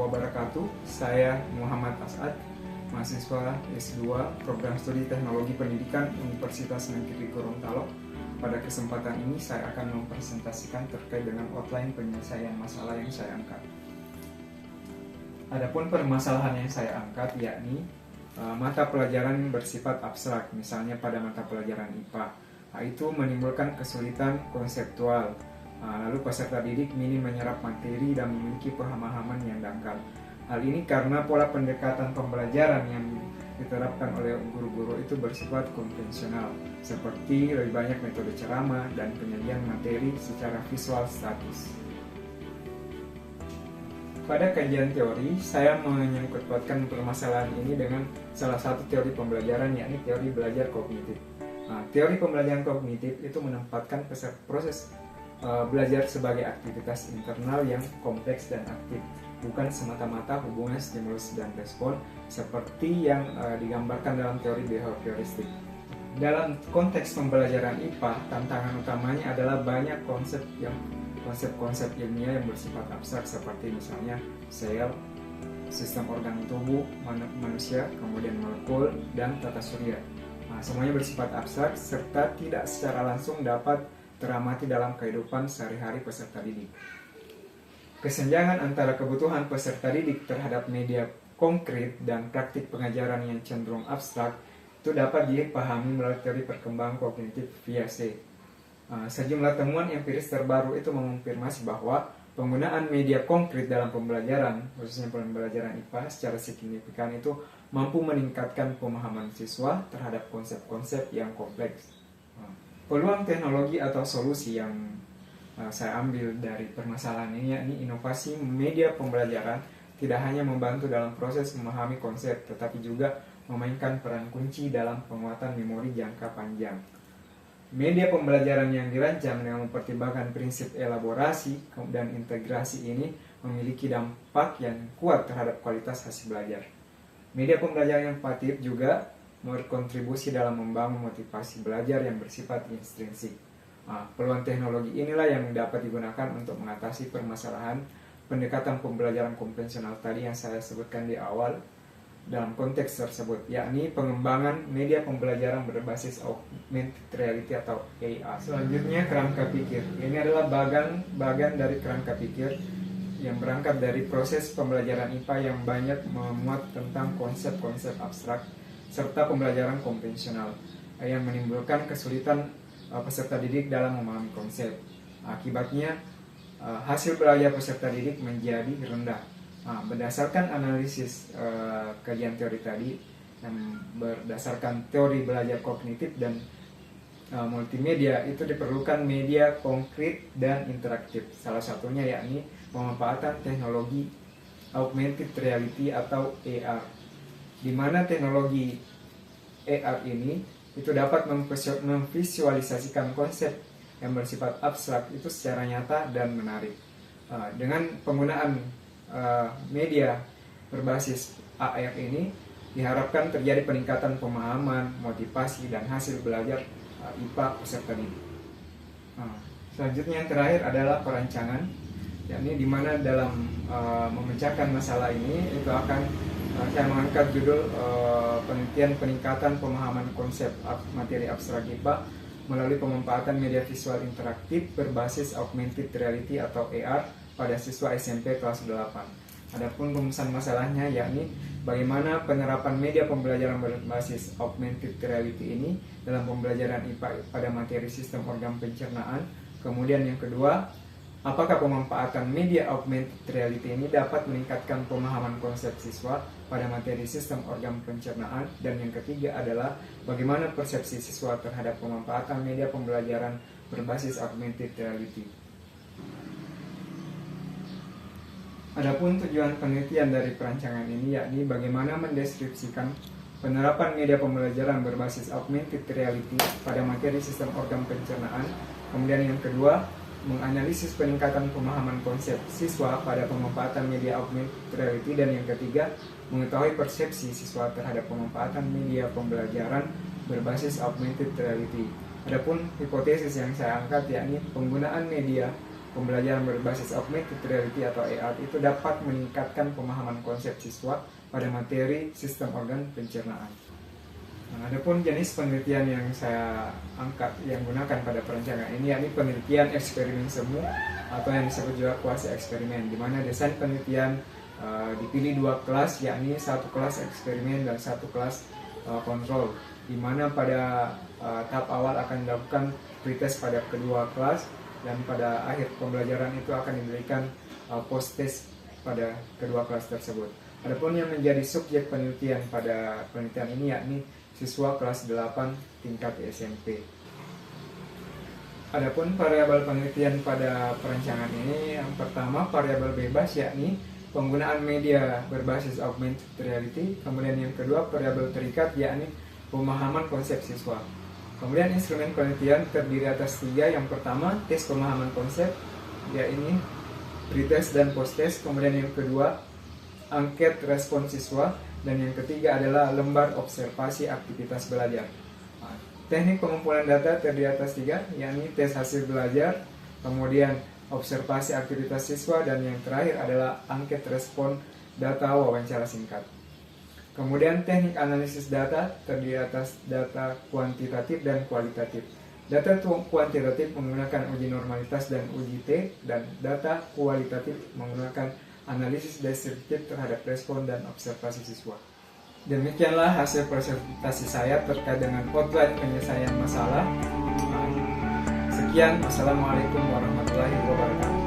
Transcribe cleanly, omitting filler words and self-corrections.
wabarakatuh. Saya Muhammad As'ad, mahasiswa S2 Program Studi Teknologi Pendidikan Universitas Negeri Gorontalo. Pada kesempatan ini saya akan mempresentasikan terkait dengan outline penyelesaian masalah yang saya angkat. Adapun permasalahan yang saya angkat yakni mata pelajaran bersifat abstrak, misalnya pada mata pelajaran IPA. Itu menimbulkan kesulitan konseptual. Lalu peserta didik minim menyerap materi dan memiliki pemahaman yang dangkal. Hal ini karena pola pendekatan pembelajaran yang diterapkan oleh guru-guru itu bersifat konvensional, seperti lebih banyak metode ceramah dan penyajian materi secara visual statis. Pada kajian teori, saya menyangkut pautkan permasalahan ini dengan salah satu teori pembelajaran, yakni teori belajar kognitif. Teori pembelajaran kognitif itu menempatkan proses belajar sebagai aktivitas internal yang kompleks dan aktif, bukan semata-mata hubungan stimulus dan respon seperti yang digambarkan dalam teori behavioristik. Dalam konteks pembelajaran IPA, tantangan utamanya adalah banyak konsep-konsep ilmiah yang bersifat abstrak, seperti misalnya sel, sistem organ tubuh manusia, kemudian molekul, dan tata surya. Semuanya bersifat abstrak serta tidak secara langsung dapat teramati dalam kehidupan sehari-hari peserta didik. Kesenjangan antara kebutuhan peserta didik terhadap media konkret dan praktik pengajaran yang cenderung abstrak itu dapat dipahami melalui teori perkembangan kognitif Piaget. Sejumlah temuan empiris terbaru itu mengonfirmasi bahwa penggunaan media konkret dalam pembelajaran, khususnya pembelajaran IPA, secara signifikan itu mampu meningkatkan pemahaman siswa terhadap konsep-konsep yang kompleks. Peluang teknologi atau solusi yang saya ambil dari permasalahan ini yakni inovasi media pembelajaran tidak hanya membantu dalam proses memahami konsep, tetapi juga memainkan peran kunci dalam penguatan memori jangka panjang. Media pembelajaran yang dirancang dengan mempertimbangkan prinsip elaborasi dan integrasi ini memiliki dampak yang kuat terhadap kualitas hasil belajar. Media pembelajaran yang inovatif juga berkontribusi dalam membangun motivasi belajar yang bersifat intrinsik. Peluang teknologi inilah yang dapat digunakan untuk mengatasi permasalahan pendekatan pembelajaran konvensional tadi yang saya sebutkan di awal dalam konteks tersebut, yakni pengembangan media pembelajaran berbasis augmented reality atau AR. Selanjutnya, kerangka pikir. Ini adalah bagian dari kerangka pikir yang berangkat dari proses pembelajaran IPA yang banyak memuat tentang konsep-konsep abstrak serta pembelajaran konvensional yang menimbulkan kesulitan peserta didik dalam memahami konsep. Akibatnya, hasil belajar peserta didik menjadi rendah. Berdasarkan analisis kajian teori tadi, yang berdasarkan teori belajar kognitif dan multimedia, itu diperlukan media konkret dan interaktif. Salah satunya yakni pemanfaatan teknologi augmented reality atau AR, di mana teknologi AR ini itu dapat memvisualisasikan konsep yang bersifat abstrak itu secara nyata dan menarik. Dengan penggunaan media berbasis AR ini diharapkan terjadi peningkatan pemahaman, motivasi, dan hasil belajar IPA peserta didik. Selanjutnya yang terakhir adalah perancangan, yakni di mana dalam memecahkan masalah ini itu akan saya mengangkat judul penelitian peningkatan pemahaman konsep materi abstrak IPA melalui pemanfaatan media visual interaktif berbasis augmented reality atau AR pada siswa SMP kelas 8. Adapun rumusan masalahnya yakni bagaimana penerapan media pembelajaran berbasis augmented reality ini dalam pembelajaran IPA pada materi sistem organ pencernaan. Kemudian yang kedua, apakah pemanfaatan media augmented reality ini dapat meningkatkan pemahaman konsep siswa pada materi sistem organ pencernaan? Dan yang ketiga adalah bagaimana persepsi siswa terhadap pemanfaatan media pembelajaran berbasis augmented reality. Adapun tujuan penelitian dari perancangan ini yakni bagaimana mendeskripsikan penerapan media pembelajaran berbasis augmented reality pada materi sistem organ pencernaan. Kemudian yang kedua, menganalisis peningkatan pemahaman konsep siswa pada pemanfaatan media augmented reality. Dan yang ketiga, mengetahui persepsi siswa terhadap pemanfaatan media pembelajaran berbasis augmented reality. Adapun hipotesis yang saya angkat yakni penggunaan media pembelajaran berbasis augmented reality atau AR itu dapat meningkatkan pemahaman konsep siswa pada materi sistem organ pencernaan. Nah, adapun jenis penelitian yang saya angkat yang gunakan pada perancangan ini yakni penelitian eksperimen semu atau yang disebut juga kuasi eksperimen, di mana desain penelitian dipilih dua kelas, yakni satu kelas eksperimen dan satu kelas kontrol, di mana pada tahap awal akan dilakukan pretest pada kedua kelas dan pada akhir pembelajaran itu akan diberikan post test pada kedua kelas tersebut. Adapun yang menjadi subjek penelitian pada penelitian ini yakni siswa kelas 8 tingkat SMP. Adapun variabel penelitian pada perancangan ini, yang pertama variabel bebas yakni penggunaan media berbasis augmented reality. Kemudian yang kedua variabel terikat yakni pemahaman konsep siswa. Kemudian instrumen penelitian terdiri atas 3. Yang pertama tes pemahaman konsep, yakni pretest dan post test. Kemudian yang kedua angket respon siswa, dan yang ketiga adalah lembar observasi aktivitas belajar. Teknik pengumpulan data terdiri atas 3, yakni tes hasil belajar, kemudian observasi aktivitas siswa, dan yang terakhir adalah angket respon data wawancara singkat. Kemudian teknik analisis data terdiri atas data kuantitatif dan kualitatif. Data kuantitatif menggunakan uji normalitas dan uji T, dan data kualitatif menggunakan analisis deskriptif terhadap respon dan observasi siswa. Demikianlah hasil presentasi saya terkait dengan outline penyelesaian masalah. Sekian, wassalamualaikum warahmatullahi wabarakatuh.